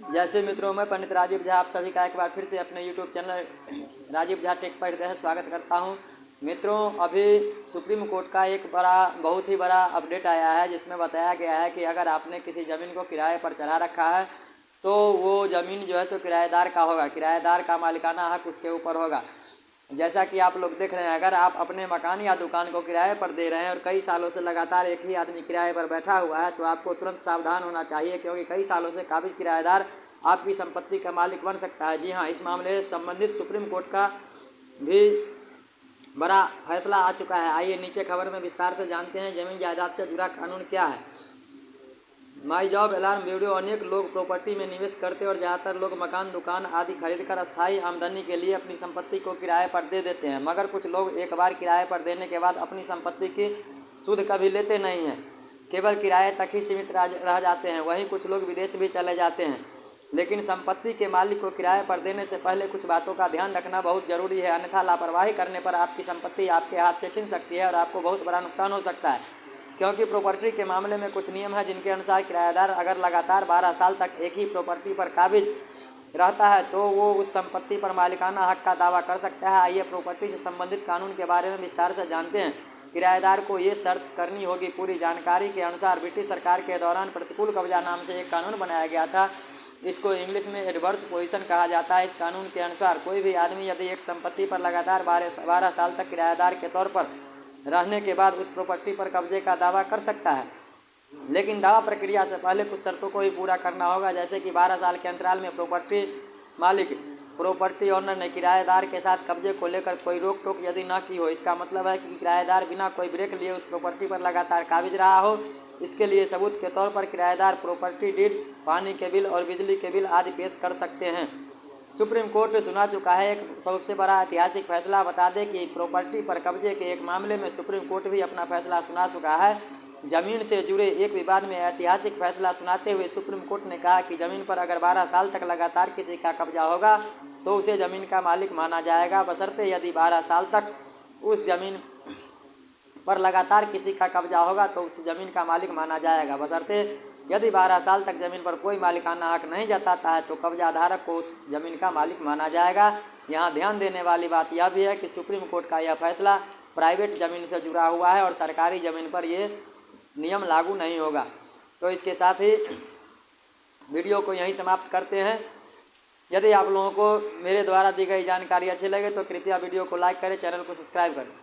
जैसे मित्रों, मैं पंडित राजीव झा आप सभी का एक बार फिर से अपने YouTube channel Rajeev Jha tech पर हृदय स्वागत करता हूं। मित्रों, अभी सुप्रीम कोर्ट का एक बहुत ही बड़ा अपडेट आया है, जिसमें बताया गया है कि अगर आपने किसी ज़मीन को किराए पर चढ़ा रखा है तो वो ज़मीन जो है सो किराएदार का होगा, किराएदार का मालिकाना हक उसके ऊपर होगा। जैसा कि आप लोग देख रहे हैं, अगर आप अपने मकान या दुकान को किराए पर दे रहे हैं और कई सालों से लगातार एक ही आदमी किराए पर बैठा हुआ है, तो आपको तुरंत सावधान होना चाहिए, क्योंकि कई सालों से काबिज किराएदार आपकी संपत्ति का मालिक बन सकता है। जी हाँ, इस मामले से संबंधित सुप्रीम कोर्ट का भी बड़ा फैसला आ चुका है। आइए नीचे खबर में विस्तार से जानते हैं जमीन जायदाद से जुड़ा कानून क्या है। My job alarm video. अनेक लोग प्रॉपर्टी में निवेश करते हैं और ज़्यादातर लोग मकान दुकान आदि खरीदकर अस्थायी आमदनी के लिए अपनी संपत्ति को किराए पर दे देते हैं, मगर कुछ लोग एक बार किराए पर देने के बाद अपनी संपत्ति की सुध कभी लेते नहीं हैं, केवल किराए तक ही सीमित रह जाते हैं। वहीं कुछ लोग विदेश भी चले जाते हैं। लेकिन संपत्ति के मालिक को किराए पर देने से पहले कुछ बातों का ध्यान रखना बहुत ज़रूरी है, अन्यथा लापरवाही करने पर आपकी संपत्ति आपके हाथ से छिन सकती है और आपको बहुत बड़ा नुकसान हो सकता है। क्योंकि प्रॉपर्टी के मामले में कुछ नियम है, जिनके अनुसार किराएदार अगर लगातार 12 साल तक एक ही प्रॉपर्टी पर काबिज रहता है तो वो उस संपत्ति पर मालिकाना हक का दावा कर सकता है। आइए प्रॉपर्टी से संबंधित कानून के बारे में विस्तार से जानते हैं। किराएदार को ये शर्त करनी होगी। पूरी जानकारी के अनुसार ब्रिटिश सरकार के दौरान प्रतिकूल कब्जा नाम से एक कानून बनाया गया था। इसको इंग्लिश में एडवर्स पोजीशन कहा जाता है। इस कानून के अनुसार कोई भी आदमी यदि एक संपत्ति पर लगातार 12 साल तक किराएदार के तौर पर रहने के बाद उस प्रॉपर्टी पर कब्जे का दावा कर सकता है, लेकिन दावा प्रक्रिया से पहले कुछ शर्तों को ही पूरा करना होगा, जैसे कि 12 साल के अंतराल में प्रॉपर्टी मालिक प्रॉपर्टी ओनर ने किराएदार के साथ कब्जे को लेकर कोई रोक टोक यदि न की हो। इसका मतलब है कि किराएदार बिना कोई ब्रेक लिए उस प्रॉपर्टी पर लगातार काबिज रहा हो। इसके लिए सबूत के तौर पर किराएदार प्रॉपर्टी डीड, पानी के बिल और बिजली के बिल आदि पेश कर सकते हैं। सुप्रीम कोर्ट सुना चुका है एक सबसे बड़ा ऐतिहासिक फैसला। बता दें कि प्रॉपर्टी पर कब्जे के एक मामले में सुप्रीम कोर्ट भी अपना फैसला सुना चुका है। जमीन से जुड़े एक विवाद में ऐतिहासिक फैसला सुनाते हुए सुप्रीम कोर्ट ने कहा कि जमीन पर अगर 12 साल तक लगातार किसी का कब्जा होगा तो उसे ज़मीन का मालिक माना जाएगा, बशर्ते यदि 12 साल तक उस ज़मीन पर लगातार किसी का कब्जा होगा तो उस ज़मीन का मालिक माना जाएगा, बशर्ते यदि 12 साल तक ज़मीन पर कोई मालिकाना हक नहीं जताता है तो कब्जाधारक को उस ज़मीन का मालिक माना जाएगा। यहाँ ध्यान देने वाली बात यह भी है कि सुप्रीम कोर्ट का यह फैसला प्राइवेट ज़मीन से जुड़ा हुआ है और सरकारी ज़मीन पर ये नियम लागू नहीं होगा। तो इसके साथ ही वीडियो को यहीं समाप्त करते हैं। यदि आप लोगों को मेरे द्वारा दी गई जानकारी अच्छी लगे तो कृपया वीडियो को लाइक करें, चैनल को सब्सक्राइब करें।